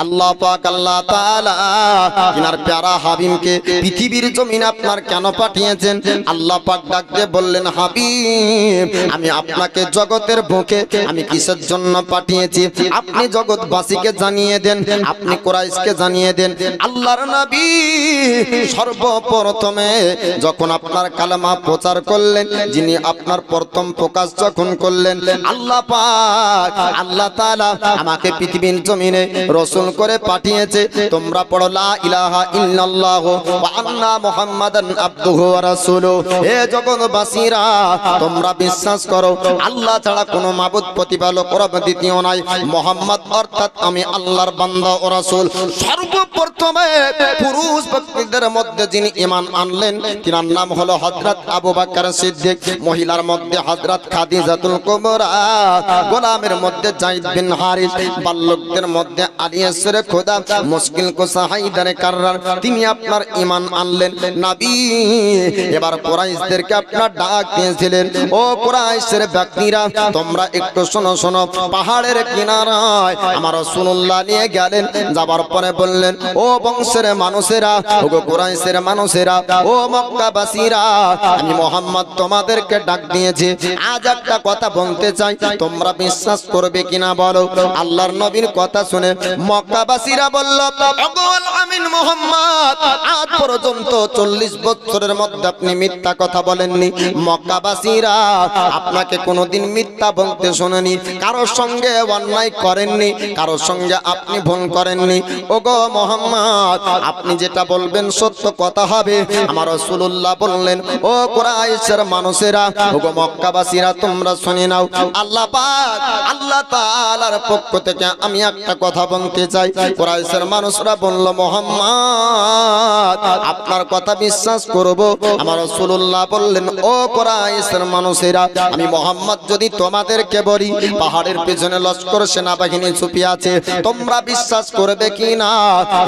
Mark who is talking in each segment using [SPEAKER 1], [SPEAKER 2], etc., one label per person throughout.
[SPEAKER 1] আল্লাহ পাক আল্লাহ তাআলা ইনার প্যারা হাবিবকে পৃথিবীর জমিনে আপনার কেন পাঠিয়েছেন? আল্লাহ পাক ডাক দিয়ে বললেন, হাবিব আমি আপনাকে জগতের বুকে আমি কিসের জন্য পাঠিয়েছি আপনি জগৎবাসীকে জানিয়ে দেন, আপনি কুরাইশকে জানিয়ে দেন। আল্লাহর নবী সর্বপ্রথমে যখন আপনার কালেমা প্রচার করলেন, যিনি আপনার প্রথম প্রকাশ যখন করলেন, আল্লাহ পাক আল্লাহ তাআলা আমাকে পৃথিবীর জমিনে রাসূল করে পাঠিয়েছে। তোমরা পড়ো লা ইলাহা ইল্লাল্লাহ ওয়া আন্না মুহাম্মাদান আবদুহু ওয়া রাসূলুহু। হে জগৎবাসীরা তোমরা বিশ্বাস করো আল্লাহ ছাড়া কোনো মাবুদ প্রতিপালক রব দ্বিতীয় নাই, মুহাম্মদ অর্থাৎ আমি আল্লাহর বান্দা ও রাসূল। সর্বপ্রথমে পুরুষ ব্যক্তিদের মধ্যে যিনি ঈমান আনলেন তিনার নাম হলো হযরত আবু বকর সিদ্দিক, মহিলার মধ্যে হযরত খাদিজাতুল কুবরা, গোলামের মধ্যে যায়েদ বিন হারিস, বালকদের মধ্যে আলী আসরে খোদা মুশকিল কুসা হায়দারে কাররার, তিনি আপনার ঈমান আনলেন। নবী এবার কুরাইশদেরকে আপনার ডাক দিয়েছিলেন, ও কুরাইশের ব্যক্তিরা তোমরা একটু শোনো শোনো। পাহাড়ের কিনারায় আমার রাসূলুল্লাহ নিয়ে গেলেন, যাবার পরে বললেন, ও বংশের মানুষেরা, ও কুরাইশের মানুষেরা, ও মক্কাবাসীরা, আমি মুহাম্মদ তোমাদেরকে ডাক দিয়েছি। আজ একটা কথা বলতে চাই, তোমরা বিশ্বাস করবে কিনা বলো। আল্লাহর নবীর কথা শুনে মক্কাবাসীরা বলল, ওগো আমিন মুহাম্মদ আজ পর্যন্ত 40 বছরের মধ্যে আপনি মিথ্যা কথা বলেননি। মক্কাবাসীরা আপনাকে কোনোদিন মিথ্যা বলতে শুনেনি, কারোর সঙ্গে অন্যায় করেননি, কারোর সঙ্গে আপনি ভুল করেননি। ওগো মুহাম্মদ আপনি যেটা বলবেন সত্য কথা হবে। আমার রাসূলুল্লাহ বললেন, ও কুরাইশের মানুষেরা, ওগো মক্কাবাসীরা তোমরা শুনে নাও, আল্লাহ পাক আল্লাহ তাআলার পক্ষ থেকে আমি একটা কথা বলতে চাই। কুরাইশের মানুষরা বলল, মুহাম্মদ আপনার কথা বিশ্বাস করব। আমার রাসূলুল্লাহ বললেন, ও কুরাইশের মানুষেরা, আমি মুহাম্মদ যদি তোমাদেরকে বলি পাহাড়ের পেছনে লস্কর সেনাবাহিনী ছুপি আছে, তোমরা বিশ্বাস করবে কি না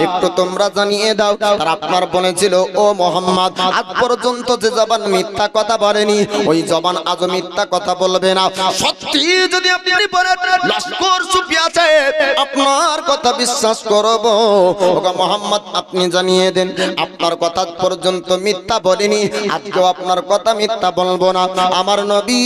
[SPEAKER 1] একটু তোমরা জানিয়ে দাও। আর আপনার বলেছিল, ও মুহাম্মদ আজ পর্যন্ত যে জবান মিথ্যা কথা বলেনি ওই জবান আজ মিথ্যা কথা বলবে না। সত্যি যদি আপনি বলেন লস্কর ছুপি আছে আপনার কথা বিশ্বাস করব। ওগো মুহাম্মদ আপনি জানিয়ে দেন আপনার কথা পর্যন্ত মিথ্যা বলিনি, আজকেও আপনার কথা মিথ্যা বলবো না। আমার নবী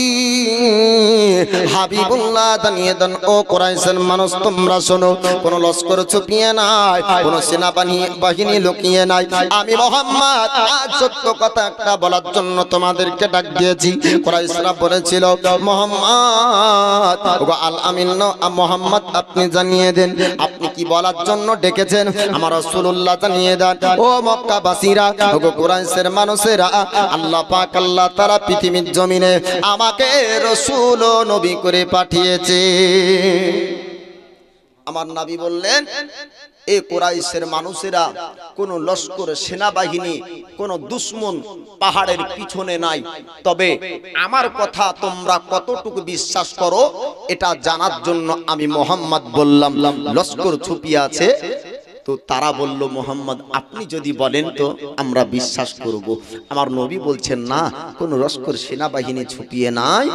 [SPEAKER 1] হাবিবুল্লাহ জানিয়ে দেন, ও কুরাইশের মানুষ তোমরা শোনো, কোন লস্কর ছুপিয়ে নাই, কোন সেনাবাহিনী লুকিয়ে নাই। আমি মুহাম্মদ আজ সত্য কথা একটা বলার জন্য তোমাদেরকে ডাক দিয়েছি। কুরাইশরা বলেছিল, মুহাম্মদ ওগো আল আমিন মুহাম্মদ আপনি জানিয়ে দেন আপনি কি বলার জন্য ডেকেছেন। আমার রাসূলুল্লাহ জানিয়ে দেন, ও মক্কাবাসীরা, ওগো কুরাইশের মানুষেরা, আল্লাহ পাক আল্লাহ তাআলা পৃথিবীর জমিনে আমাকে রাসূল ও নবী করে পাঠিয়েছে। আমার নবী বললেন, এই কুরাইশের মানুষেরা কোন লস্কর সেনাবাহিনী কোন দুশমন পাহাড়ের পিছনে নাই, তবে আমার কথা তোমরা কতটুকু বিশ্বাস করো এটা জানার জন্য আমি মুহাম্মদ বললাম লস্কর ছুপিয়ে আছে। তো তারা বলল, মুহাম্মদ আপনি যদি বলেন তো আমরা বিশ্বাস করব। আমার নবী বলছেন, না কোন লস্কর সেনাবাহিনী ছুপিয়ে নাই,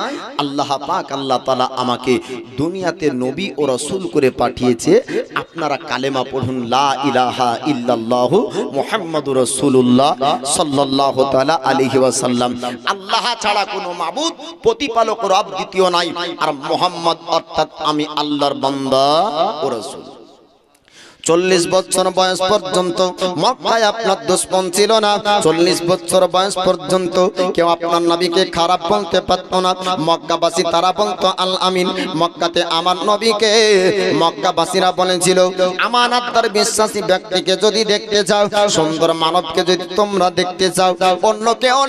[SPEAKER 1] আল্লাহ পাক আল্লাহ তাআলা আমাকে দুনিয়াতে নবী ও রাসূল করে পাঠিয়েছে। আপনারা কালেমা পড়ুন, লা ইলাহা ইল্লাল্লাহু মুহাম্মাদুর রাসূলুল্লাহ সাল্লাল্লাহু তাআলা আলাইহি ওয়াসাল্লাম। আল্লাহ ছাড়া কোনো মাবুদ প্রতিপালক রব দ্বিতীয় নাই, আর মুহাম্মদ অর্থাৎ আমি আল্লাহর বান্দা ও রাসূল। 40 বছর বয়স পর্যন্ত মক্কায় আপনার দুশমন ছিল না। 40 বছর বয়স পর্যন্ত কেউ আপনার নবীকে খারাপ বলতে পারত না। মক্কাবাসী তারা বলতো আল আমিন। মক্কাতে আমার নবীকে মক্কাবাসীরা বলেছিল, আমানতদার বিশ্বাসী ব্যক্তিকে যদি দেখতে চাও, সুন্দর মানবকে যদি তোমরা দেখতে চাও, অন্য কেউ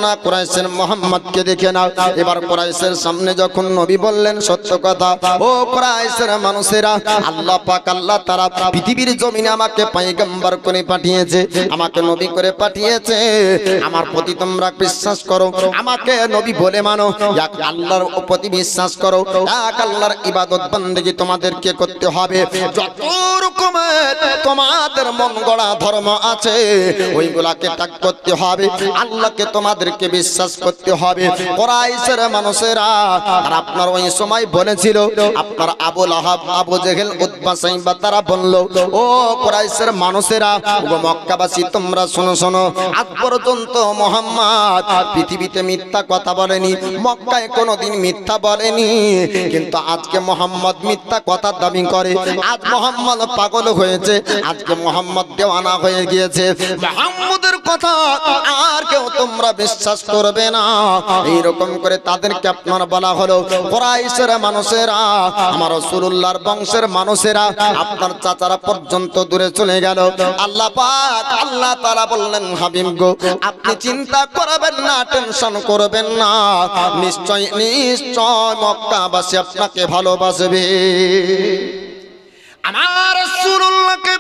[SPEAKER 1] না কুরাইশের মুহাম্মদকে দেখে নাও। এবার কুরাইশের সামনে যখন নবী বললেন সত্য কথা, ও কুরাইশের মানুষেরা, আল্লাহ পাক আল্লাহ তারা পৃথিবীর জমিনে আমাকে পয়গম্বর করে পাঠিয়েছে, আমাকে নবী করে পাঠিয়েছে। আমার প্রতি তোমরা বিশ্বাস করো, আমাকে নবী বলে মানো, এক আল্লাহর প্রতি বিশ্বাস করো, এক আল্লাহর ইবাদত বন্দেগী তোমাদেরকে করতে হবে। যত রকমের তোমাদের মন গড়া ধর্ম আছে ওইগুলাকে ত্যাগ করতে হবে, আল্লাহকে তোমাদেরকে বিশ্বাস করতে হবে। কুরাইশের মানুষেরা আর আপনার ওই সময় বলেছিল, আপনার আবু লাহাব, আবু জেহেল, উতবা, সাইবা তারা বলল, ও কুরাইশের মানুষেরা, ও মক্কাবাসী, তোমরা শোনো শোনো, আজ পর্যন্ত মুহাম্মদ পৃথিবীতে মিথ্যা কথা বলেনি, মক্কায় কোনোদিন মিথ্যা বলেনি, কিন্তু আজকে মুহাম্মদ মিথ্যা কথা দাবি করে। আজ মুহাম্মদ পাগল হয়েছে, আজকে মুহাম্মদ দেওয়ানা হয়ে গিয়েছে, মুহাম্মদের কথা আর কেউ তোমরা বিশ্বাস করবে না। এইরকম করে তাদেরকে আপনার বলা হলো, কুরাইশের মানুষেরা, আমার রাসূলুল্লাহর বংশের মানুষেরা, আপনার চাচারা পর্যন্ত দূরে চলে গেল। আল্লাহ পাক আল্লাহ তাআলা বললেন, হাবিব গো, আপনি চিন্তা করবেন না, টেনশন করবেন না, নিশ্চয় নিশ্চয় মক্কাবাসী আপনাকে ভালোবাসবে। আমার রাসূলুল্লাহকে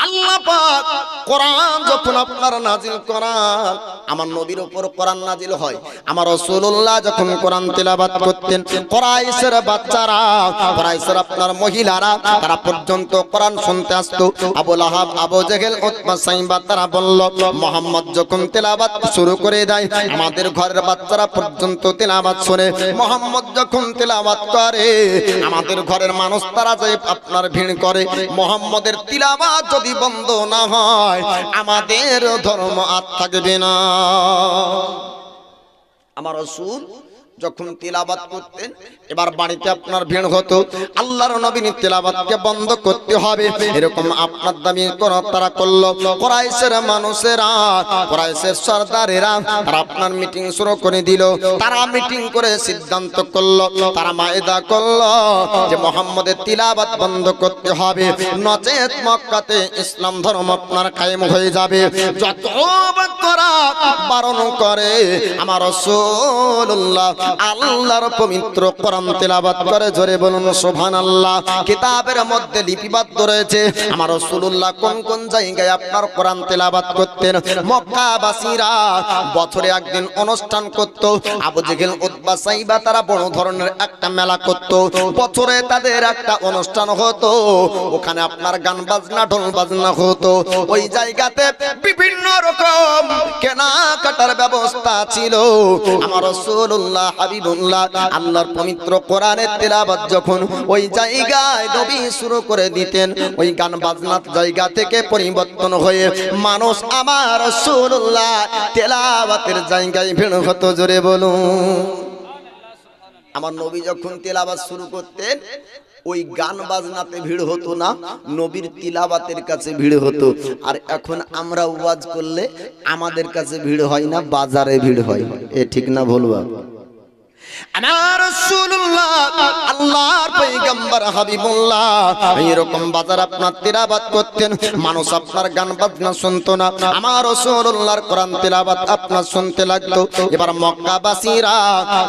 [SPEAKER 1] আল্লাহ পাক কোরআন যখন আপনার নাজিল করান, আমার নবীর উপর কোরআন নাজিল হয়, আমার রাসূলুল্লাহ যখন কোরআন তেলাওয়াত করতেন, কুরাইশের বাচ্চারা, কুরাইশের আপনার মহিলারা, তারা পর্যন্ত কোরআন শুনতে আসতো। আবু লাহাব, আবু জেহেল, উতবা, সাইবা তারা বলল, মুহাম্মদ যখন তেলাওয়াত শুরু করে দেয়, আমাদের ঘরের বাচ্চারা পর্যন্ত তেলাওয়াত শুনে। মুহাম্মদ যখন তেলাওয়াত করে, আমাদের ঘরের মানুষ তারা যায় আপনার ভিড় করে। মুহাম্মদের তিলাওয়াত যদি বন্ধ না হয়, আমাদের ধর্ম আর থাকবে না। আমার রাসূল যখন তিলাওয়াত করতেন, এবার বাড়িতে আপনার ভিড় হতো, আল্লাহর নবীর তিলাওয়াতকে বন্ধ করতে হবে, এরকম আপনার দাবি করা তারা করলো। কুরাইশের মানুষেরা, কুরাইশের সরদারেরা, তারা আপনার মিটিং শুরু করে দিল। তারা মিটিং করে সিদ্ধান্ত করলো, তারা মায়দা করলো যে মুহাম্মদের তিলাওয়াত বন্ধ করতে হবে, নচেত মক্কাতে ইসলাম ধর্ম আপনার কায়েম হয়ে যাবে। যত বাচ্চারা বারণ করে, আমার রাসূলুল্লাহ আল্লাহর পবিত্র কোরআন তেলাওয়াত করে। জোরে বলুন সুবহানাল্লাহ। কিতাবের মধ্যে লিপিবদ্ধ রয়েছে আমার রাসূলুল্লাহ কোন কোন জায়গায় আপনার কোরআন তেলাওয়াত করতেন। মক্কাবাসীরা বছরে একদিন অনুষ্ঠান করত। আবু জেহেল, উতবা, সাইবা তারা বড় ধরনের একটা মেলা করত। বছরে তাদের একটা অনুষ্ঠান হতো, ওখানে আপনার গান বাজনা, ঢোল বাজনা হতো। ওই জায়গাতে বিভিন্ন রকম কেনাকাটার ব্যবস্থা ছিল। আমার রাসূলুল্লাহ হাবিবুল্লাহ আল্লাহর পবিত্র কোরআনের তেলাওয়াত যখন ওই জায়গায় নবী শুরু করে দিতেন, ওই গান বাজনার জায়গা থেকে পরিবর্তন হয়ে মানুষ আমার রাসূলুল্লাহ তেলাওয়াতের জায়গায় ভিড় হতো। জোরে বলুন। আমার নবী যখন তেলাওয়াত শুরু করতেন, ওই গান বাজনাতে ভিড় হতো না, নবীর তিলাওয়াতের কাছে ভিড় হতো। আর এখন আমরা ওয়াজ করলে আমাদের কাছে ভিড় হয় না, বাজারে ভিড় হয়। এ ঠিক না বলবা? আমার রাসূলুল্লাহ আল্লাহর পয়গম্বর হাবিবুল্লাহ এরকম বাজার আপনার তিলাওয়াত করতেন, মানুষ আপনার গান বাজনা শুনতো না, আমার রাসূলুল্লাহর কোরআন তিলাওয়াত আপনার শুনতে লাগতো। এবার মক্কাবাসীরা,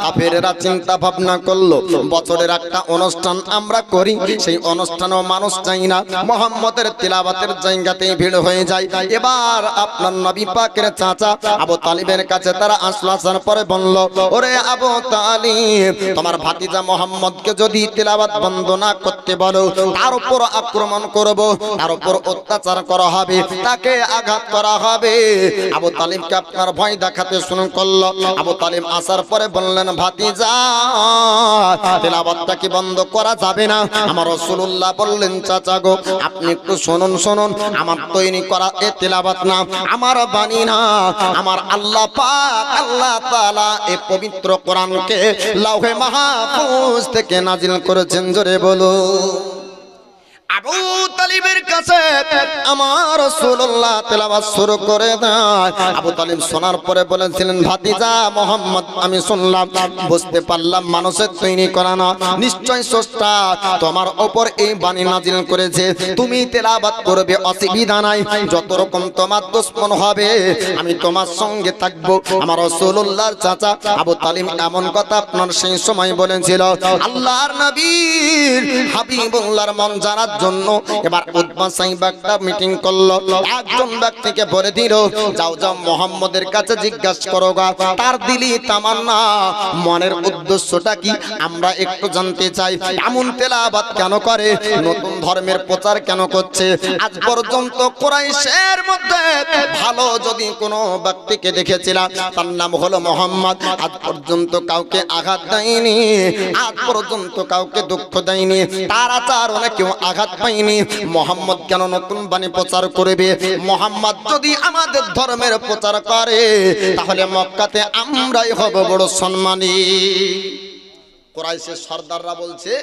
[SPEAKER 1] কাফেররা চিন্তা ভাবনা করলো, বছরের একটা অনুষ্ঠান আমরা করি, সেই অনুষ্ঠানেও মানুষ চাই না, মুহাম্মদের তিলাওয়াতের জায়গাতেই ভিড় হয়ে যায়। এবার আপনার নবী পাকের চাচা আবু তালিবের কাছে তারা আসলো। আসার পরে বলল, ওরে আবু তালিব, তোমার ভাতিজা মুহাম্মদকে যদি তিলাওয়াত বন্ধ না করতে বলো, তার উপর আক্রমণ করব, তার উপর অত্যাচার করা হবে, তাকে আঘাত করা হবে। আবু তালিবকে আপনার ভয় দেখাতে শুরু করলো। আবু তালিব আসার পরে বললেন, ভাতিজা, তিলাওয়াতটা কি বন্ধ করা যাবে না? আমার রাসূলুল্লাহ বললেন, চাচা গো, আপনি একটু শুনুন শুনুন, আমার তৈরি করা এ তিলাওয়াত না, আমার বাণী না, আমার আল্লাহ পাক আল্লাহ তাআলা এই পবিত্র কোরআনকে লাউহে মাহফুজ থেকে নাজিল করেছেন। জোরে বলো। আবু তালিবের কাছে আমার রাসূলুল্লাহ তেলাওয়াত শুরু করে দেয়। আবু তালিব শোনার পরে বলেছিলেন, ভাতিজা মুহাম্মদ, আমি শুনলাম, বুঝতে পারলাম মানুষের তৈরি করা না, নিশ্চয় স্রষ্টা তোমার উপর এই বাণী নাজিল করেছে, তুমি তেলাওয়াত করবে, অসুবিধা নাই, যত রকম তোমার দুশমন হবে আমি তোমার সঙ্গে থাকবো। আমার রাসূলুল্লাহর চাচা আবু তালিব এমন কথা আপনার সেই সময় বলেছিল, আল্লাহর নবীর হাবিবুল্লাহর মন জানার জন্য এবার উতবা সাইবা একটা মিটিং করলো। একজন ব্যক্তিকে বলে দিল, যাও যাও মুহাম্মদের কাছে জিজ্ঞাসা করো গা, তার দিলি তামান্না, মনের উদ্দেশ্যটা কি আমরা একটু জানতে চাই। এমন তেলাওয়াত কেন করে, নতুন ধর্মের প্রচার কেন করছে? আজ পর্যন্ত কুরাইশের মধ্যে ভালো যদি কোনো ব্যক্তিকে দেখেছিলাম, তার নাম হলো মুহাম্মদ। আজ পর্যন্ত কাউকে আঘাত দেয়নি, আজ পর্যন্ত কাউকে দুঃখ দেয়নি, তার আচরণে কেউ আঘাত আঘাত পাইনি, মোহাম্মদ কেন নতুন বাণী প্রচার করবে? মোহাম্মদ যদি আমাদের ধর্মের প্রচার করে তাহলে মক্কাতে আমরাই হব বড় সম্মানী। কুরাইশের সর্দাররা বলছে,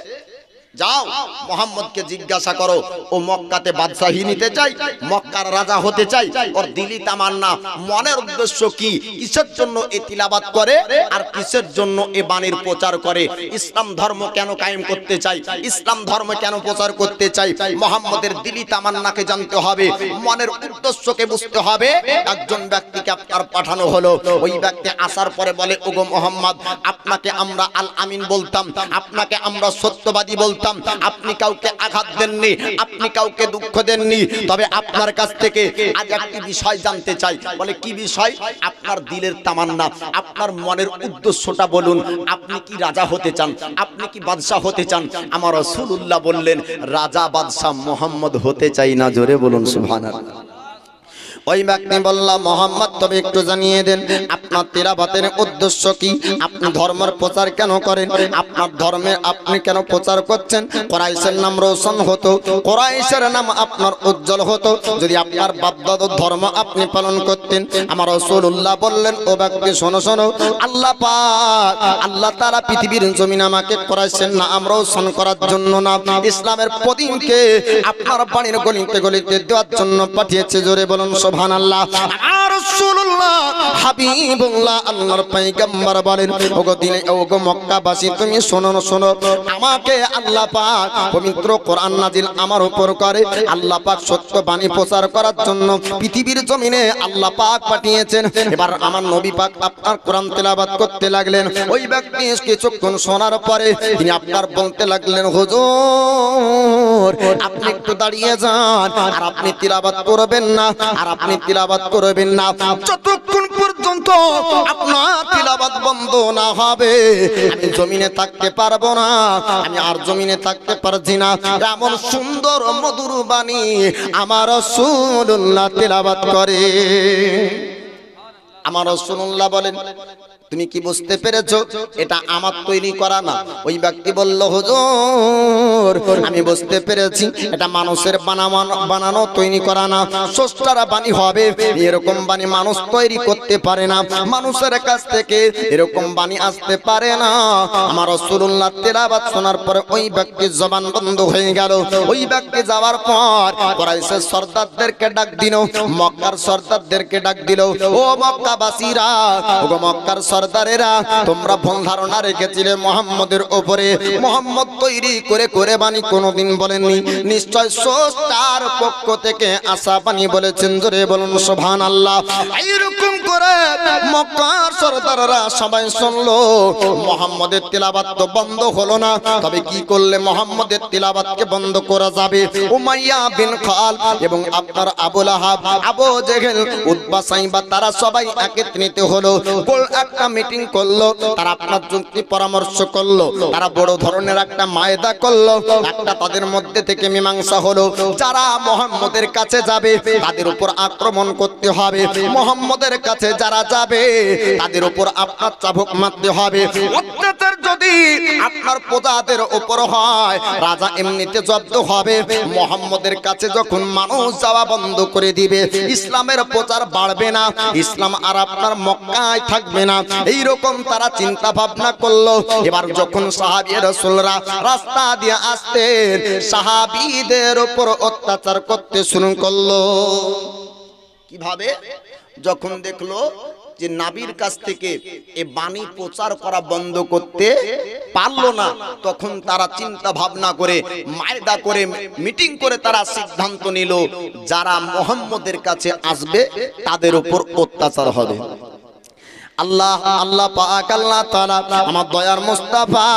[SPEAKER 1] যাও মোহাম্মদকে জিজ্ঞাসা করো, ও মক্কাতে বাদশাহী নিতে চাই, মক্কার রাজা হতে চাই, ওর দিলি তামান্না, মনের উদ্দেশ্য কি, কিসের জন্য এ তিলাবাত করে আর কিসের জন্য এ বাণীর প্রচার করে, ইসলাম ধর্ম কেন কায়েম করতে চাই, ইসলাম ধর্ম কেন প্রচার করতে চাই, মোহাম্মদের দিলি তামান্নাকে জানতে হবে, মনের উদ্দেশ্যকে বুঝতে হবে। একজন ব্যক্তিকে আপনার পাঠানো হলো, ওই ব্যক্তি আসার পরে বলে, ওগো মোহাম্মদ, আপনাকে আমরা আল আমিন বলতাম, আপনাকে আমরা সত্যবাদী বলতাম, আপনি কাউকে আঘাত দেননি, আপনি কাউকে দুঃখ দেননি, তবে আপনার কাছ থেকে আজ একটি বিষয় জানতে চাই। বলে, কি বিষয়? আপনার দিলের তামান্না, আপনার মনের উদ্দেশ্যটা বলুন, আপনি কি রাজা হতে চান, আপনি কি বাদশাহ হতে চান? আমার রাসূলুল্লাহ বললেন, রাজা বাদশাহ মোহাম্মদ হতে চাই না। জোরে বলুন সুবহানাল্লাহ। ওই ব্যক্তি বলল, মোহাম্মদ তবে একটু জানিয়ে দেন আপনার তিলাওয়াতের উদ্দেশ্য কি, আপনি ধর্মের প্রচার কেন করেন, আপনার ধর্মে আপনি কেন প্রচার করছেন? কুরাইশের নাম রোশন হতো, কুরাইশের নাম আপনার উজ্জ্বল হতো যদি আপনার বাপ-দাদার ধর্ম আপনি পালন করতেন। আমার রাসূলুল্লাহ বললেন, ও ব্যক্তি শোনো শোনো, আল্লাহ পাক আল্লাহ তাআলা পৃথিবীর জমিনে আমাকে কুরাইশের নাম রোশন করার জন্য না, ইসলামের প্রদীপকে আপনার বাড়ির গলিতে গলিতে দেওয়ার জন্য পাঠিয়েছে। জোরে বলুন সুবহানাল্লাহ। রাসূলুল্লাহ হাবিবুল্লাহ আল্লাহর পয়গম্বর বলেন, ওগো দিলে ওগো মক্কাবাসী, তুমি শোনো শোনো, আমাকে আল্লাহ পাক পবিত্র কোরআন নাজিল আমার উপর করে, আল্লাহ পাক সত্য বাণী প্রচার করার জন্য পৃথিবীর জমিনে আল্লাহ পাক পাঠিয়েছেন। এবার আমার নবী পাক আপনার কোরআন তেলাওয়াত করতে লাগলেন। ওই ব্যক্তি কিছুক্ষণ শোনার পরে তিনি আপনার বলতে লাগলেন, হুজুর আপনি একটু দাঁড়িয়ে যান, আর আপনি তিলাওয়াত করবেন না, আর আপনি তিলাওয়াত করবেন না যতক্ষণ পর্যন্ত আপনার তিলাওয়াত বন্ধ না হবে আমি জমিনে থাকতে পারবো না, আমি আর জমিনে থাকতে পারছি না। এমন সুন্দর মধুর বাণী আমার রাসূলুল্লাহ তিলাওয়াত করে। আমার রাসূলুল্লাহ বলেন, তুমি কি বুঝতে পেরেছো এটা আমার তৈরি করা না? ওই ব্যক্তি বলল, হুজুর আমি বুঝতে পেরেছি, এটা মানুষের বানানো তৈরি করা না, স্রষ্টার বাণী হবে। এরকম বাণী মানুষ তৈরি করতে পারে না, মানুষের কাছ থেকে এরকম বাণী আসতে পারে না। আমার রাসূলুল্লাহ তেলাওয়াত শোনার পরে ওই ব্যক্তির জবান বন্ধ হয়ে গেল। ওই ব্যক্তি যাওয়ার পর কুরাইশের সর্দারদেরকে ডাক দিল, মক্কার সর্দারদেরকে ডাক দিল, ও মক্কাবাসীরা, ও মক্কার সর্দারেরা, তোমরা ভুল ধারণা রেখেছিলে মুহাম্মদের উপরে। মুহাম্মদ তৈরি করে করে বাণী কোনোদিন বলেননি, নিশ্চয় স্রষ্টার পক্ষ থেকে আসা বাণী বলেছেন। জোরে বলুন সুবহানাল্লাহ। এইরকম করে মক্কার সর্দাররা সবাই শুনলো। মুহাম্মদের তিলাওয়াত তো বন্ধ হলো না, তবে কি করলে মুহাম্মদের তিলাওয়াতকে বন্ধ করা যাবে? উমাইয়া বিন খাল এবং আপনার আবু লাহাব, আবু জেহেল, উতবা, সাইবা তারা সবাই একত্রিত হলো, একটা মিটিং করলো, তারা আপনার যুক্তি পরামর্শ করলো, তারা বড় ধরনের একটা মায়দা করলো, একটা তাদের মধ্যে থেকে মীমাংসা হলো, যারা মুহাম্মদের কাছে যাবে তাদের উপর আক্রমণ করতে হবে, মুহাম্মদের কাছে যারা যাবে তাদের উপর আপনার চাবুক মারতে হবে। অত্যাচার যদি আপনার প্রজাদের উপর হয়, রাজা এমনিতে জব্দ হবে। মুহাম্মদের কাছে যখন মানুষ যাওয়া বন্ধ করে দিবে, ইসলামের প্রচার বাড়বে না, ইসলাম আর আপনার মক্কায় থাকবে না। এইরকম তারা চিন্তা ভাবনা করলো। এবার যখন সাহাবী রাসূলরা রাস্তা দিয়ে আসতেন, সাহাবীদের উপর অত্যাচার করতে শুরু করলো। কিভাবে? যখন দেখলো যে নবীর কাছ থেকে এই বাণী প্রচার করা বন্ধ করতে পারলো না, তখন তারা চিন্তা ভাবনা করে মায়দা করে মিটিং করে তারা সিদ্ধান্ত নিল, যারা মুহাম্মদের কাছে আসবে তাদের উপর অত্যাচার হবে। আল্লাহ পাক আল্লাহ তাআলা আমার দয়ার মুস্তাফা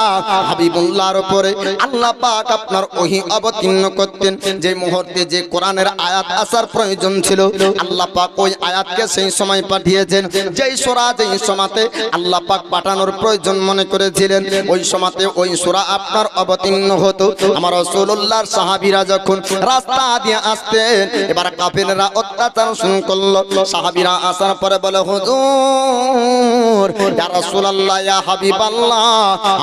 [SPEAKER 1] হাবিবুল্লাহর উপরে আল্লাহ পাক আপনার ওহী অবতীর্ণ করতেন। যে মুহূর্তে যে কোরআনের আয়াত আসার প্রয়োজন ছিল, আল্লাহ পাক ওই আয়াতকে সেই সময় পাঠিয়েছেন। যেই সূরা যেই সময়তে আল্লাহ পাক পাঠানোর প্রয়োজন মনে করেছিলেন, ওই সময়তে ওই সূরা আপনার অবতীর্ণ হতো। আমার রাসূলুল্লাহর সাহাবীরা যখন রাস্তা দিয়ে আসতেন, এবার কাফেররা অত্যাচার শুরু করলো। সাহাবীরা আসার পরে বলে, হুজুর হুজুর ইয়া রাসূলুল্লাহ ইয়া হাবিবাল্লাহ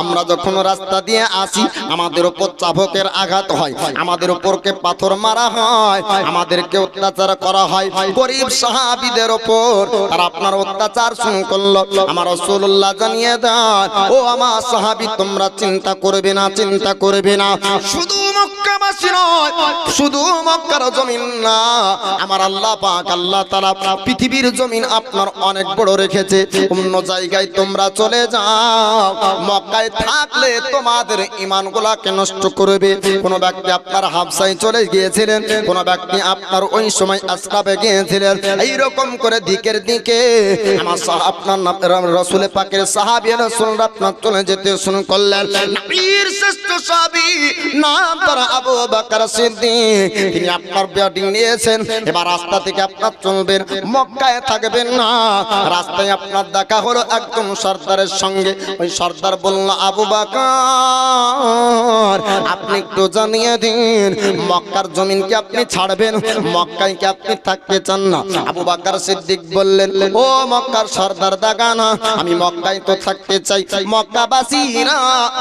[SPEAKER 1] আমরা যখন রাস্তা দিয়ে আসি আমাদের উপর চাবুকের আঘাত হয়, আমাদের উপরকে পাথর মারা হয়, আমাদেরকে অত্যাচার করা হয় গরীব সাহাবীদের উপর। আর আপনার অত্যাচার শুরু করলো, আমার রাসূলুল্লাহ জানিয়ে দেন ও আমার সাহাবী তোমরা চিন্তা করবে না, চিন্তা করবে না। শুধু মক্কাবাসী নয়, শুধু মক্কার জমিন না, আমার আল্লাহ পাক আল্লাহ তাআলা পৃথিবীর জমিন আপনার অনেক বড় রেখেছে। অন্য জায়গায় তোমরা চলে যাও, মক্কায় থাকলে তোমাদের ঈমানগুলোকে নষ্ট করবে। কোন ব্যক্তি আপনার হাবশায় চলে গিয়েছিলেন, কোন ব্যক্তি আপনার ওই সময় আসকাবে গিয়েছিলেন, এইরকম করে দিকের দিকে আমার আপনার রাসূল পাকের সাহাবী রাসূলরা আপনার চলে যেতে শুরু করলেন। নবীর শ্রেষ্ঠ সাহাবী নাম তার আবু বকর সিদ্দিক, তিনি আপনার বিল্ডিং নিয়েছেন। এবার রাস্তা থেকে আপনার চলবেন, মক্কায় থাকবেন না। রাস্তায় আপনার দেখা হলো একদম সর্দারের সঙ্গে। ওই সর্দার বলল আবু বকর আপনি একটু জানিয়ে দিন মক্কার জমিন কি আপনি ছাড়বেন, মক্কায় কি আপনি থাকতে চান না? আবু বকর সিদ্দিক বললেন ও মক্কার সর্দার দাগানা, আমি মক্কায় তো থাকতে চাই, মক্কাবাসীরা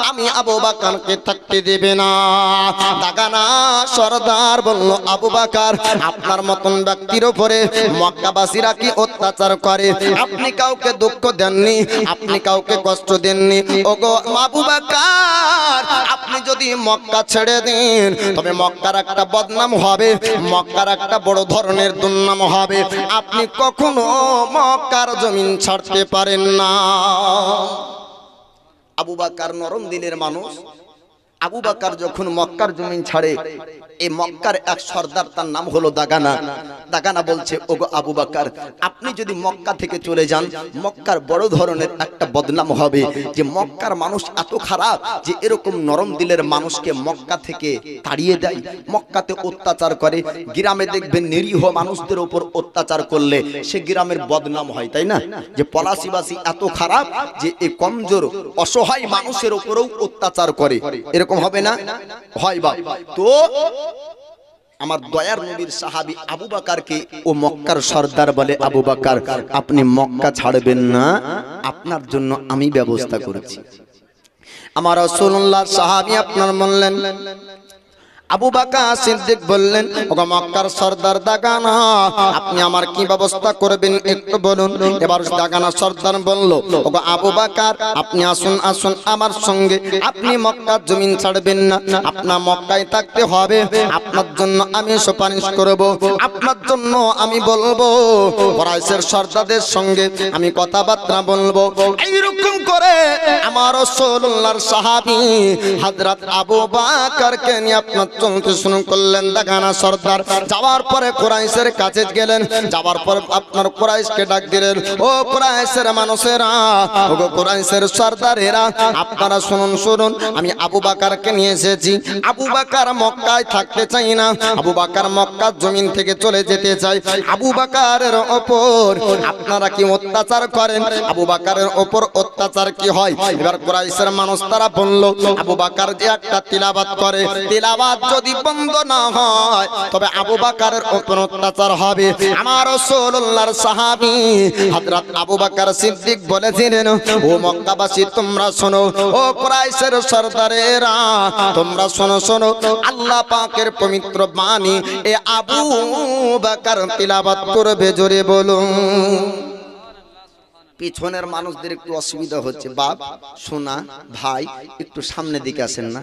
[SPEAKER 1] আমি আবু বকরকে থাকতে দেবে না। দাগানা সর্দার বলল আবু বকর আপনার মতন ব্যক্তির উপরে মক্কাবাসীরা কি অত্যাচার করে? আপনি কাউকে দুঃখ দেননি, আপনি কাউকে কষ্ট দেননি। ওগো আবু বকর আপনি যদি মক্কা ছেড়ে দেন তবে মক্কার একটা বদনাম হবে, মক্কার একটা বড় ধরনের দুর্নাম হবে। আপনি কখনো মক্কার জমিন ছাড়তে পারেন না। আবু বকর নরম দিনের মানুষ। আবু বকর যখন মক্কার জমিন ছাড়ে, এই মক্কার এক সর্দার তার নাম হলো দাগানা। দাগানা বলছে ওগো আবু বকর আপনি যদি মক্কা থেকে চলে যান মক্কার বড় ধরনের একটা বদনাম হবে, যে মক্কার মানুষ এত খারাপ যে এরকম নরম দিলের মানুষকে মক্কা থেকে তাড়িয়ে দেয়, মক্কাতে অত্যাচার করে। গ্রামে দেখবেন নিরীহ মানুষদের উপর অত্যাচার করলে সে গ্রামের বদনাম হয়, তাই না? যে পলাশিবাসী এত খারাপ যে এই কমজোর অসহায় মানুষের উপরেও অত্যাচার করে, এরকম হবে না? হয় বা। তো আমার দয়ার নবীর সাহাবী আবু বকরকে ও মক্কার সর্দার বলে আবু বকর আপনি মক্কা ছাড়বেন না, আপনার জন্য আমি ব্যবস্থা করেছি। আমার রাসূলুল্লাহ সাহাবী আপনার বললেন আবু বকর সিদ্দিক বললেন ওগো মক্কার সর্দার দাগানা আপনি আমার কি ব্যবস্থা করবেন একটু বলুন। এবার দাগানা সর্দার বলল ওগো আবু বকর আপনি আসুন আসুন আমার সঙ্গে, আপনি মক্কার জমিন ছাড়বেন না, আপনার মক্কায় থাকতে হবে। আপনার জন্য আমি সুপারিশ করব, আপনার জন্য আমি বলবো, কুরাইশের সর্দারদের সঙ্গে আমি কথাবার্তা বলবো। এইরকম করে আমার রাসূলুল্লাহর সাহাবী হযরত আবু বকরকে নিয়ে আপনার চলতে শুরু করলেন। দাগানা সর্দার যাওয়ার পরে কুরাইশের কাছে গেলেন, যাওয়ার পর আপনার কুরাইশকে ডাক দিলেন ও কুরাইশের মানুষেরা, ও কুরাইশের সর্দারেরা আপনারা শুনুন শুনুন, আমি আবু বকরকে নিয়ে এসেছি। আবু বকর মক্কায় থাকতে চাই না, আবু বকর মক্কার জমিন থেকে চলে যেতে চাই। আবু বকরের উপর আপনারা কি অত্যাচার করেন? আবু বকরের উপর অত্যাচার কি হয়? এবার কুরাইশের মানুষ তারা বলল আবু বকর যে একটা তিলাওয়াত করে, তিলাওয়াত যদি বন্ধ না হয় তবে আবু বকরের উপর অত্যাচার হবে। আমার রাসূলুল্লাহর সাহাবী হযরত আবু বকর সিদ্দিক বলেছিলেন ও মক্কাবাসী তোমরা শোনো, ও কুরাইশের সর্দারেরা তোমরা শোনো শোনো, আল্লাহ পাকের পবিত্র বাণী এ আবু বকর তিলাওয়াত করবে, জোরে বলুন। পিছনের মানুষদের একটু অসুবিধা হচ্ছে, বাপ সোনা ভাই একটু সামনে দিকে আসেন না,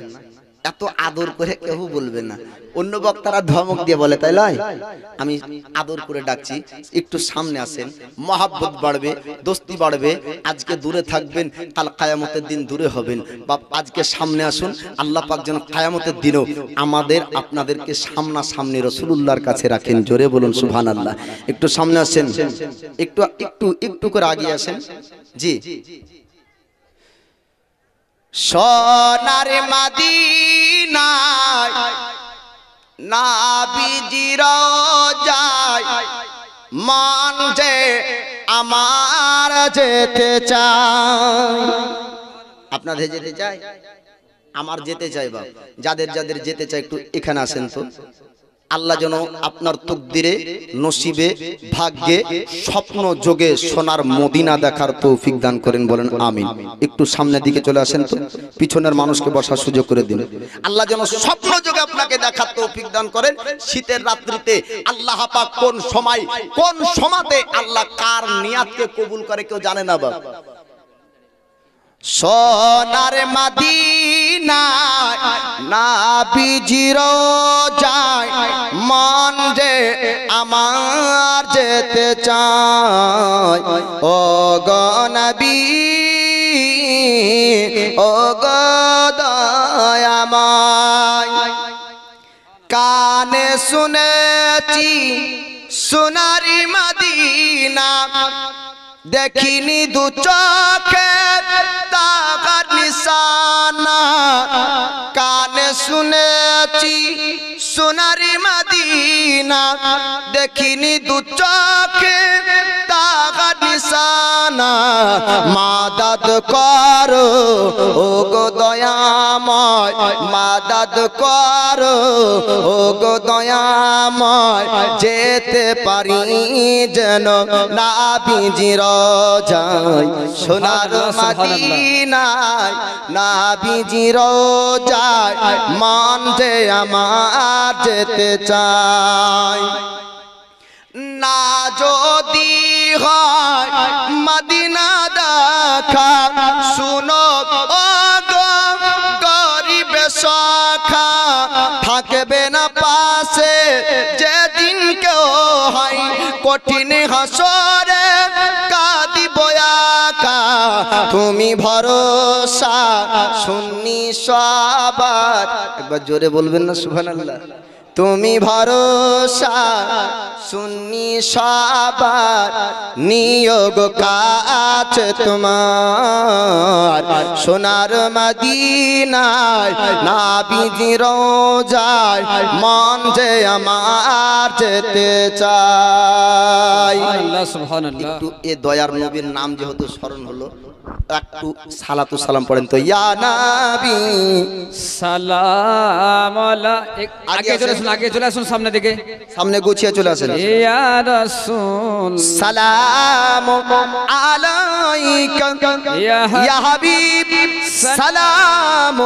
[SPEAKER 1] এত আদর করে কেউ বলবে না। অন্য বক্তারা ধমক দিয়ে বলে, তাই নয়, আমি আদর করে ডাকছি, একটু সামনে আসেন, মহাব্বত বাড়বে, দোস্তি বাড়বে। আজকে দূরে থাকবেন, কাল কিয়ামতের দিন দূরে হবেন। বাপ আজকে সামনে আসুন, আল্লাহ পাক যেন কিয়ামতের দিনও আমাদের আপনাদেরকে সামনা সামনে রাসূলুল্লাহর কাছে রাখেন, জোরে বলুন সুবহানাল্লাহ। একটু সামনে আসেন, একটু একটু একটু করে আগিয়ে আসেন। জি সোনার মদিনায় নবীজির রওজায় মন যে আমার যেতে চায়। আপনাদের যেতে চাই? আমার যেতে চাই বাবা। যাদের যাদের যেতে চাই একটু এখানে আসেন তো, আল্লাহ যেন আপনার তকদিরে, নসিবে, ভাগ্যে, স্বপ্ন যোগে সোনার মদিনা দেখার তৌফিক দান করেন, বলেন আমিন। একটু সামনের দিকে চলে আসেন তো, পিছনের মানুষকে বসার সুযোগ করে দিন। আল্লাহ যেন স্বপ্ন যোগে আপনাকে দেখার তৌফিক দান করেন। শীতের রাত্রিতে আল্লাহ পাক কোন সময় কোন সমাতে আল্লাহ কার নিয়াতকে কবুল করে কেউ জানে না বাবা। সোনার মদিনা নবীজির যায়, মন যে আমার যেতে চায়। ও গো নবী, ও গো দয়াময়, কানে শুনেছি সোনারি মদিনা, দেখিনি দু চোখে তার নিশানা। কানে শুনেছি সোনারি মদিনা, দেখিনি দু চোখে তার নিশানা। মাদাদ করো ও গো দয়াময়, মাদাদ করো ও গো দয়াময়, যেতে পারি যেন নবীজির যায় সোনার মদিনায়। নবীজির যায়, মন যে আমার যেতে চায়। না যদি হয় মদিনা দেখা, শুনো ও গো গরিব সখা, থাকবে না পাশে যেদিন কেউ হয় কঠিন হাসরে, কাঁদিব একা তুমি ভরসা সুন্নি সবার। একবার জোরে বলবেন না সুবহানাল্লাহ। তুমি ভরসা সুন্নি সবার, নিয়োগ কাছে তোমার সোনার মদিনায়। নবীজির যায়, মন যে আমার যেতে চায়।
[SPEAKER 2] আল্লাহ সুবহানাল্লাহ।
[SPEAKER 1] একটু এ দয়ার নবীর নাম যেহেতু স্মরণ হলো, একটু সালাতু সালাম পড়েন তো। ইয়া নবী
[SPEAKER 2] সালাম আলাইক। আগে চলে আসুন, আগে চলে আসুন, সামনে দিকে,
[SPEAKER 1] সামনে গুছিয়ে চলে আসেন।
[SPEAKER 2] ইয়া রাসূল
[SPEAKER 1] সালাম আলাইকা ইয়া হাবিব, সালাম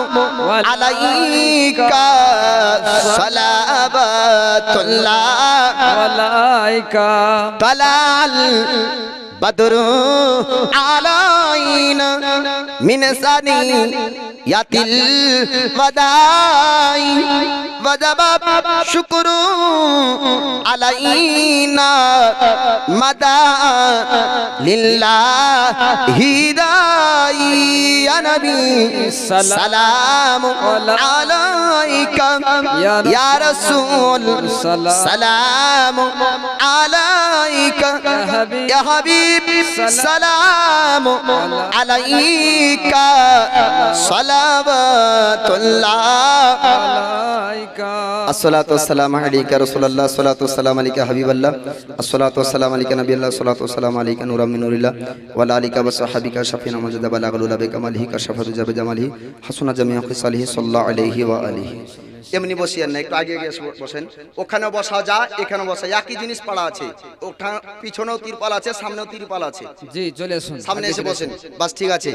[SPEAKER 1] আলাইকা সালাওয়াতুল্লাহ
[SPEAKER 2] আলাইকা।
[SPEAKER 1] তালাল বদরু আলাইনা মিন সানিয়াতিল ওয়াদাই, ওয়াজাবা শুকরু আলাইনা মাদা লিল্লাহি দাই। ইয়া নবী সালাম আলাইকা ইয়া রাসূল, সালাম আলাইকা ইয়া হাবিব, সালাম আলাইকা সালাওয়াতুল্লাহ
[SPEAKER 2] আলাইকা।
[SPEAKER 1] আসসালাতু ওয়াসসালামু আলাইকা রাসূলুল্লাহ, আসসালাতু ওয়াসসালামু আলাইকা হাবিবাল্লাহ, আসসালাতু ওয়াসসালামু আলাইকা নবিয়াল্লাহ, আসসালাতু ওয়াসসালামু আলাইকা নূরাম মিন নূরিল্লাহ ওয়া আলা আলিকা ওয়া সাহবিকা শাফিনা মুজাদ্দা বালাগুল বিকামালিহি কাশাফাতু জামালিহি হাসুনা জামিউ খিসালিহি সাল্লাল্লাহু আলাইহি ওয়া আলিহি। এমনি বসিয়েন না, একটু আগে গিয়ে বসেন। ওখানে বসা যা, এখানে বসা একই জিনিস পড়া আছে। ওটা পিছনেও তিরপাল আছে, সামনেও তিরপাল আছে।
[SPEAKER 2] জি চলে আসুন,
[SPEAKER 1] সামনে এসে বসেন, বাস ঠিক আছে।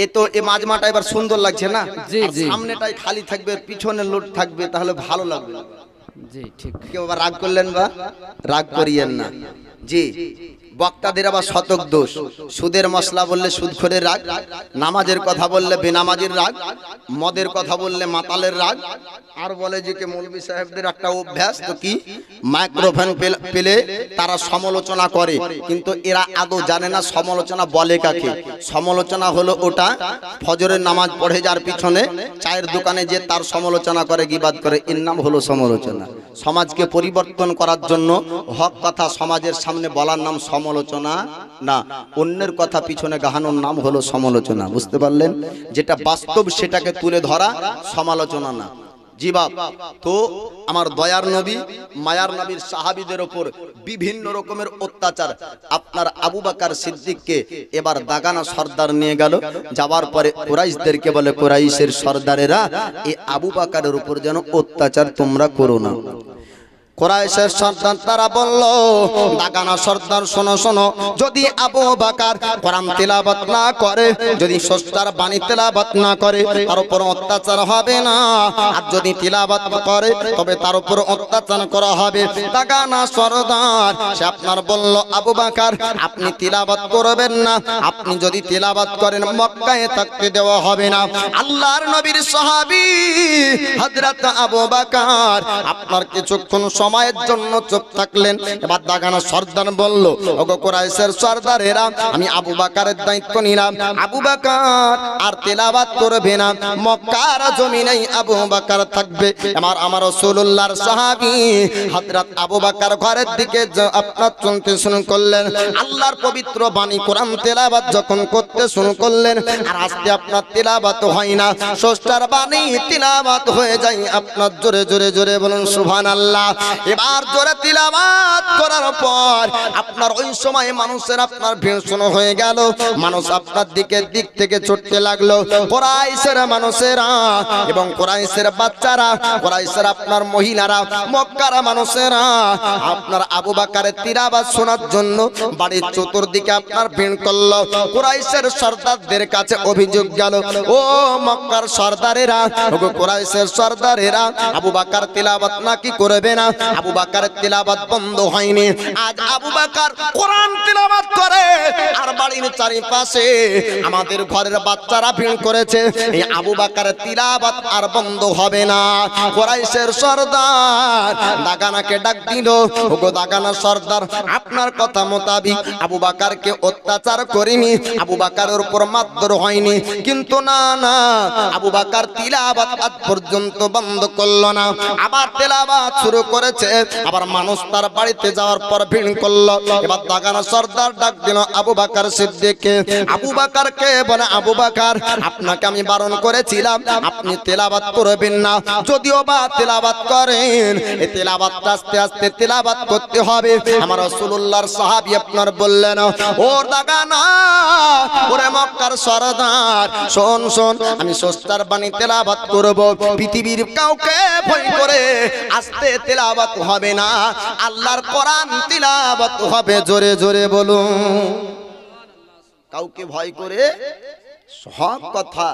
[SPEAKER 1] এ তো এ মাজমাটা এবার সুন্দর লাগছে না?
[SPEAKER 2] জি,
[SPEAKER 1] আর
[SPEAKER 2] জি।
[SPEAKER 1] সামনেটাই খালি থাকবে, পিছনে লোড থাকবে, তাহলে ভালো লাগবে।
[SPEAKER 2] জি ঠিক।
[SPEAKER 1] কেউ আবার রাগ করলেন বা রাগ করিয়েন না। জি, বক্তাদের আবার শতক দোষ। সুদের মশলা বললে সুদখোরের রাগ, নামাজের কথা বললে বেনামাজির রাগ, মদের কথা বললে মাতালের রাগ। আর বলে যে কে মৌলভী সাহেবদের একটা অভ্যাস, তো কি মাইক্রোফোন পেলে তারা সমালোচনা করে, কিন্তু এরা আদৌ জানে না সমালোচনা বলে কাকে। সমালোচনা হলো ওটা ফজরের নামাজ পড়ে যার পিছনে চায়ের দোকানে যে তার সমালোচনা করে, গীবাত করে, এর নাম হলো সমালোচনা। সমাজকে পরিবর্তন করার জন্য হক কথা সমাজের সামনে বলার নাম সমালোচনা না, অন্যের কথা পিছনে গাহানোর নাম হলো সমালোচনা। বুঝতে পারলেন? যেটা বাস্তব সেটাকে তুলে ধরা সমালোচনা না। জি বাপ। তো আমার দয়ার নবী, মায়ার নবীর সাহাবীদের উপর বিভিন্ন রকমের অত্যাচার। আপনার আবু বকর সিদ্দিককে এবার দাগানা সর্দার নিয়ে গেল, যাওয়ার পরে কুরাইশদেরকে বলে, কুরাইশের সর্দারেরা এই আবু বকরের উপর যেন অত্যাচার তোমরা করো না। কুরাইশের সর্দার তারা বলল, দাগানা সর্দার শোনো শোনো, যদি আবু বকর কোরআন তেলাওয়াত না করে, যদি স্রষ্টার বাণী তেলাওয়াত না করে, তার উপর অত্যাচার হবে না, আর যদি তেলাওয়াত করে তবে তার উপর অত্যাচার করা হবে। দাগানা সর্দার সে আপনার বলল, আবু বকর আপনি তেলাওয়াত করবেন না, আপনি যদি তেলাওয়াত করেন মক্কায় থাকতে দেওয়া হবে না। আল্লাহর নবীর সাহাবী হযরত আবু বকর আপনার কিছুক্ষণ সময়ের জন্য চুপ থাকলেন। এবার দাগানা সর্দার বলল, ওগো কুরাইশের সর্দারেরা, আমি আবু বকরের দায়িত্ব নিলাম, আবু বকর আর তেলাওয়াত করবে না, মক্কার জমিনেই আবু বকর থাকবে। আমার রাসূলুল্লাহর সাহাবী হযরত আবু বকর ঘরের দিকে আপনার চলতে শুরু করলেন। আল্লাহর পবিত্র বাণী কোরআন তেলাওয়াত যখন করতে শুরু করলেন, আর আস্তে আপনার তেলাওয়াত হয় না, স্রষ্টার বাণী তেলাওয়াত হয়ে যায় আপনার। জোরে জোরে জোরে বলুন সুবহানাল্লাহ। এবার জোরে তেলাওয়াত করার পর আপনার ওই সময় মানুষের আপনার ভিড় শুরু হয়ে গেল, মানুষ আপনার দিক থেকে ছুটতে লাগলো। কুরাইশের মানুষেরা এবং কুরাইশের বাচ্চারা, কুরাইশের আপনার মহিলারা, মক্কার মানুষেরা আপনার আবু বকরের তেলাওয়াত শোনার জন্য বাড়ির চতুর্দিকে আপনার ভিড় করলো। কুরাইশের সর্দারদের কাছে অভিযোগ গেল, ও মক্কার সর্দারেরা, ও কুরাইশের সর্দারেরা, আবু বকর তেলাওয়াত নাকি করবে না, আবু বকরের তেলাওয়াত বন্ধ হয়নি। আজ আবু বকর কোরআন তেলাওয়াত করে আর বাড়ির চারিপাশে আমাদের ঘরের বাচ্চারা ভিড় করেছে, এই আবু বকরের তেলাওয়াত আর বন্ধ হবে না। কুরাইশের সর্দার দাগানাকে ডাক দিল, ওগো দাগানা সর্দার, আপনার কথা মোতাবিক আবু বকরকে অত্যাচার করিনি, আবু বকরের উপর মারধর হয়নি, কিন্তু না না, আবু বকর তেলাওয়াত আজ পর্যন্ত বন্ধ করলো না, আবার তেলাওয়াত শুরু করেছে। আবার মানুষ তার বাড়িতে যাওয়ার পর ভিড় করলো। এবার দাগানা সর্দার ডাক দিল আবু বকর সিদ্দিককে। আবু বকরকে বলে, আবু বকর আপনাকে আমি বারণ করেছিলাম আপনি তেলাওয়াত করবেন না, যদিও বা তেলাওয়াত করেন এই তেলাওয়াতটা আস্তে আস্তে তেলাওয়াত করতে হবে। আমার রাসূলুল্লাহর সাহাবী আপনার বললেন, ও দাগানা, ওরে মক্কার সর্দার, শোন শোন, আমি স্রষ্টার বাণী তেলাওয়াত করব, পৃথিবীর কাউকে ভয় করে আস্তে তেলাওয়াত হবে না, আল্লাহর কোরআন তেলাওয়াত হবে। জোরে জোরে বলুন, কাউকে ভয় করে সব কথা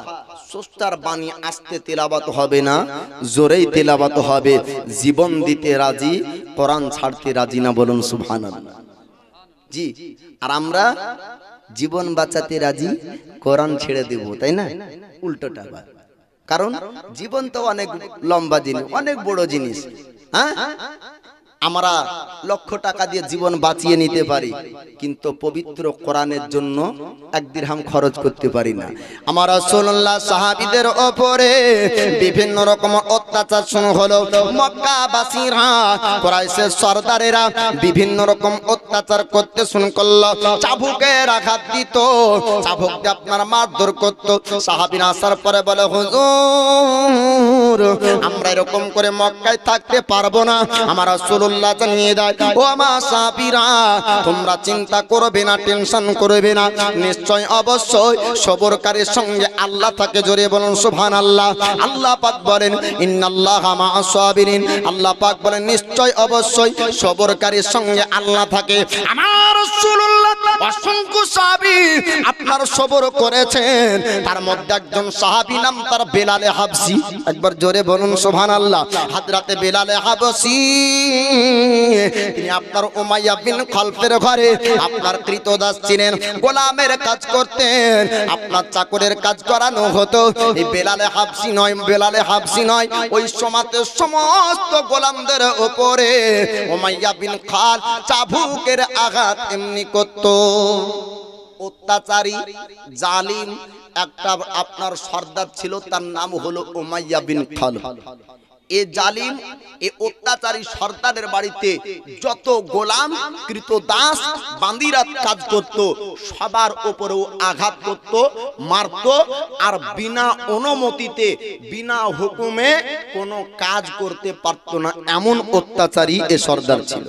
[SPEAKER 1] স্রষ্টার বাণী আস্তে তেলাওয়াত হবে না, জোরেই তেলাওয়াত হবে। জীবন দিতে রাজি, কোরআন ছাড়তে রাজি না, বলুন সুবহানাল্লাহ। জি, আর আমরা জীবন বাঁচাতে রাজি, কোরআন ছেড়ে দেব, তাই না? উল্টোটা। কারণ জীবন তো অনেক লম্বা জিনিস, অনেক বড় জিনিস। হ্যাঁ, আমরা লক্ষ টাকা দিয়ে জীবন বাঁচিয়ে নিতে পারি, কিন্তু পবিত্র কোরআনের জন্য এক দিরহাম খরচ করতে পারি না। আমার রাসূলুল্লাহ সাহাবীদের উপরে বিভিন্ন রকম অত্যাচার শুরু হলো। মক্কাবাসীরা, কুরাইশের সর্দারেরা বিভিন্ন রকম অত্যাচার করতে শুরু করলো। চাবুকের আঘাত দিত, চাবুক দিয়ে আপনার মারধর করত। সাহাবীরা আসার পরে বলে, হুজুর আমরা এরকম করে মক্কায় থাকতে পারবো না। আমার রাসূলুল্লাহ জানিয়ে দেয়, ও আমার সাহাবীরা, তোমরা চিন্তা করবে না, টেনশন করবে না, নিশ্চয় অবশ্যই সবরকারীর সঙ্গে আল্লাহ থাকে। জোরে বলুন সুবহানাল্লাহ। আল্লাহ পাক বলেন, ইন্নাল্লাহা মা'আস সাবিরিন, আল্লাহ পাক বলেন নিশ্চয় অবশ্যই সবরকারীর সঙ্গে আল্লাহ থাকে। আমার রাসূলুল্লাহ অসংখ্য সাহাবী আপনার সবর করেছেন, তার মধ্যে একজন সাহাবী নাম তার বেলাল হাবশী। একবার জোরে বলুন সুবহানাল্লাহ। হযরতে বেলাল হাবশী তিনি আপনার উমাইয়া বিন খালফের ঘরে আপনার কৃতদাস ছিলেন, গোলামের কাজ করতেন, আপনার চাকরের কাজ করানো হতো। এই বেলালে হাবশী নয়, ওই সমাজে সমস্ত গোলামদের উপরে উমাইয়া বিন খাল চাবুকের আঘাত এমনি করত। অত্যাচারী জালিম একটা আপনার সর্দার ছিল, তার নাম হলো উমাইয়া বিন খালফ। এ জালিম, এ অত্যাচারী সর্দারের বাড়িতে যত গোলাম কৃতদাস বান্দিরা কাজ করত, সবার উপরেও আঘাত করত, মারত, আর বিনা অনুমতিতে বিনা হুকুমে কোনো কাজ করতে পারত না। এমন অত্যাচারী এ সর্দার ছিল।